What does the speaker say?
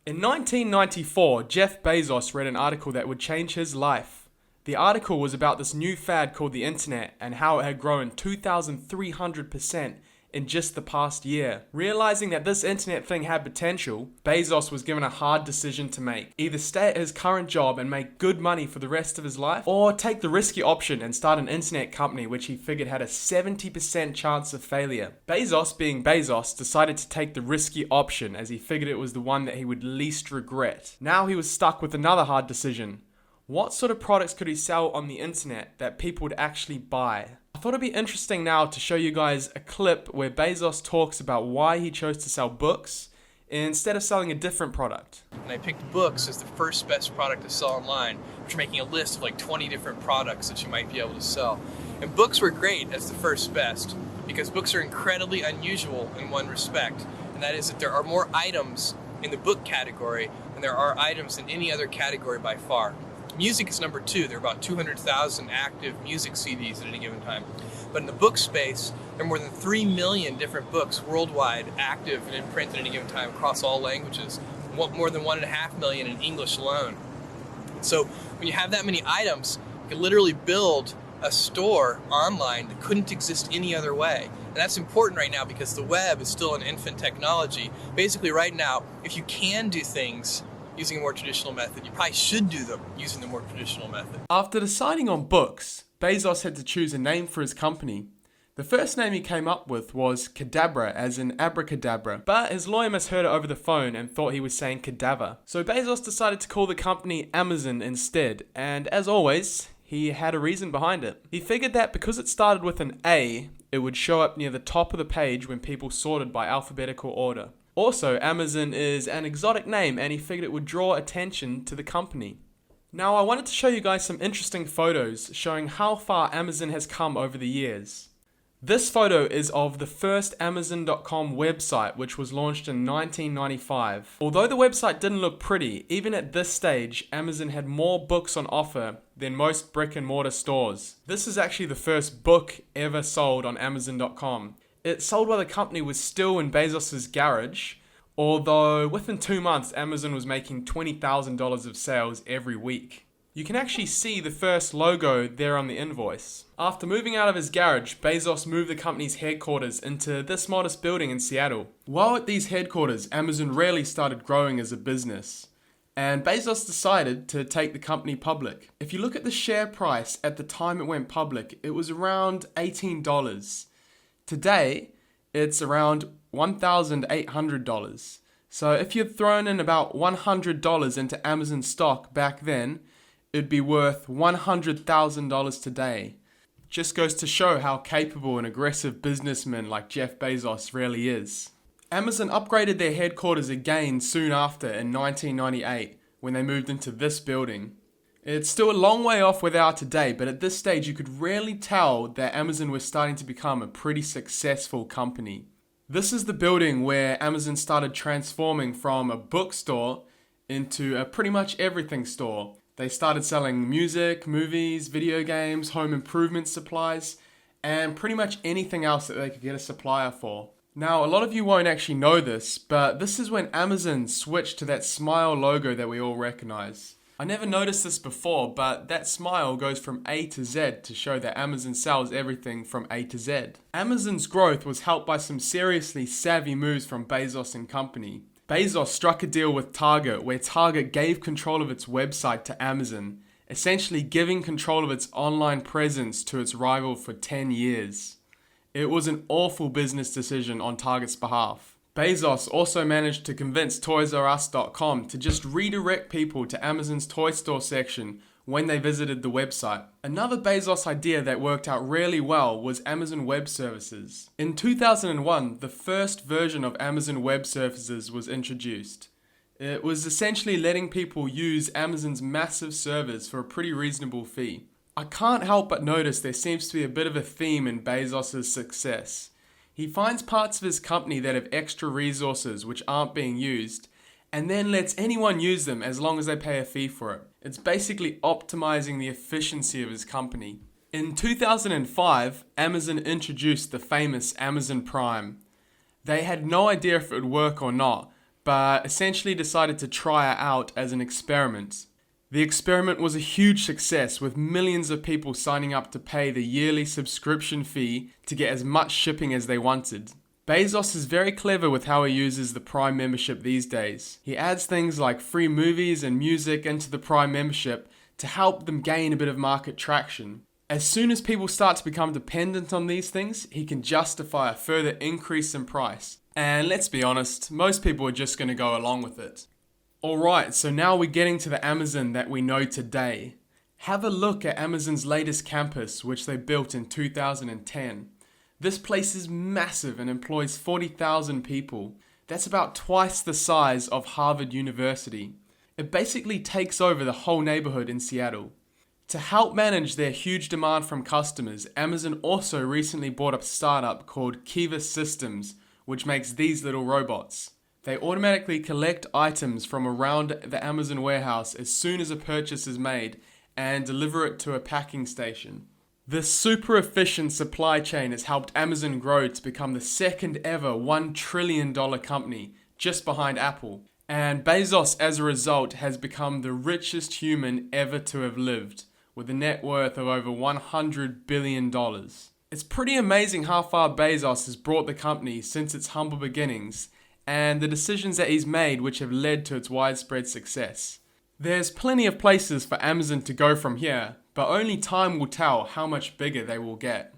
In 1994, Jeff Bezos read an article that would change his life. The article was about this new fad called the internet and how it had grown 2,300% in just the past year. Realizing that this internet thing had potential, Bezos was given a hard decision to make. Either stay at his current job and make good money for the rest of his life, or take the risky option and start an internet company which he figured had a 70% chance of failure. Bezos, being Bezos, decided to take the risky option as he figured it was the one that he would least regret. Now he was stuck with another hard decision. What sort of products could he sell on the internet that people would actually buy? I thought it'd be interesting now to show you guys a clip where Bezos talks about why he chose to sell books instead of selling a different product. And I picked books as the first best product to sell online, which are making a list of like 20 different products that you might be able to sell. And books were great as the first best because books are incredibly unusual in one respect, and that is that there are more items in the book category than there are items in any other category by far. Music is number 2. There are about 200,000 active music CDs at any given time. But in the book space, there are more than 3 million different books worldwide active and in print at any given time across all languages. More than 1.5 million in English alone. So when you have that many items, you can literally build a store online that couldn't exist any other way. And that's important right now because the web is still an infant technology. Basically right now, if you can do things using a more traditional method, you probably should do them using the more traditional method. After deciding on books, Bezos had to choose a name for his company. The first name he came up with was Cadabra, as in abracadabra, but his lawyer misheard it over the phone and thought he was saying cadaver. So Bezos decided to call the company Amazon instead, and as always, he had a reason behind it. He figured that because it started with an A, it would show up near the top of the page when people sorted by alphabetical order. Also, Amazon is an exotic name and he figured it would draw attention to the company. Now, I wanted to show you guys some interesting photos showing how far Amazon has come over the years. This photo is of the first Amazon.com website, which was launched in 1995. Although the website didn't look pretty, even at this stage, Amazon had more books on offer than most brick and mortar stores. This is actually the first book ever sold on Amazon.com. It sold while the company was still in Bezos' garage, although within 2 months, Amazon was making $20,000 of sales every week. You can actually see the first logo there on the invoice. After moving out of his garage, Bezos moved the company's headquarters into this modest building in Seattle. While at these headquarters, Amazon really started growing as a business, and Bezos decided to take the company public. If you look at the share price at the time it went public, it was around $18. Today, it's around $1,800. So if you'd thrown in about $100 into Amazon stock back then, it'd be worth $100,000 today. Just goes to show how capable an aggressive businessman like Jeff Bezos really is. Amazon upgraded their headquarters again soon after in 1998 when they moved into this building. It's still a long way off where they are today, but at this stage you could really tell that Amazon was starting to become a pretty successful company. This is the building where Amazon started transforming from a bookstore into a pretty much everything store. They started selling music, movies, video games, home improvement supplies, and pretty much anything else that they could get a supplier for. Now, a lot of you won't actually know this, but this is when Amazon switched to that smile logo that we all recognize. I never noticed this before, but that smile goes from A to Z to show that Amazon sells everything from A to Z. Amazon's growth was helped by some seriously savvy moves from Bezos and company. Bezos struck a deal with Target where Target gave control of its website to Amazon, essentially giving control of its online presence to its rival for 10 years. It was an awful business decision on Target's behalf. Bezos also managed to convince ToysRUs.com to just redirect people to Amazon's toy store section when they visited the website. Another Bezos idea that worked out really well was Amazon Web Services. In 2001, the first version of Amazon Web Services was introduced. It was essentially letting people use Amazon's massive servers for a pretty reasonable fee. I can't help but notice there seems to be a bit of a theme in Bezos' success. He finds parts of his company that have extra resources which aren't being used, and then lets anyone use them as long as they pay a fee for it. It's basically optimizing the efficiency of his company. In 2005, Amazon introduced the famous Amazon Prime. They had no idea if it would work or not, but essentially decided to try it out as an experiment. The experiment was a huge success, with millions of people signing up to pay the yearly subscription fee to get as much shipping as they wanted. Bezos is very clever with how he uses the Prime membership these days. He adds things like free movies and music into the Prime membership to help them gain a bit of market traction. As soon as people start to become dependent on these things, he can justify a further increase in price. And let's be honest, most people are just going to go along with it. Alright, so now we're getting to the Amazon that we know today. Have a look at Amazon's latest campus, which they built in 2010. This place is massive and employs 40,000 people. That's about twice the size of Harvard University. It basically takes over the whole neighborhood in Seattle. To help manage their huge demand from customers, Amazon also recently bought a startup called Kiva Systems, which makes these little robots. They automatically collect items from around the Amazon warehouse as soon as a purchase is made and deliver it to a packing station. This super efficient supply chain has helped Amazon grow to become the second ever $1 trillion company, just behind Apple. And Bezos, as a result, has become the richest human ever to have lived, with a net worth of over $100 billion. It's pretty amazing how far Bezos has brought the company since its humble beginnings, and the decisions that he's made which have led to its widespread success. There's plenty of places for Amazon to go from here, but only time will tell how much bigger they will get.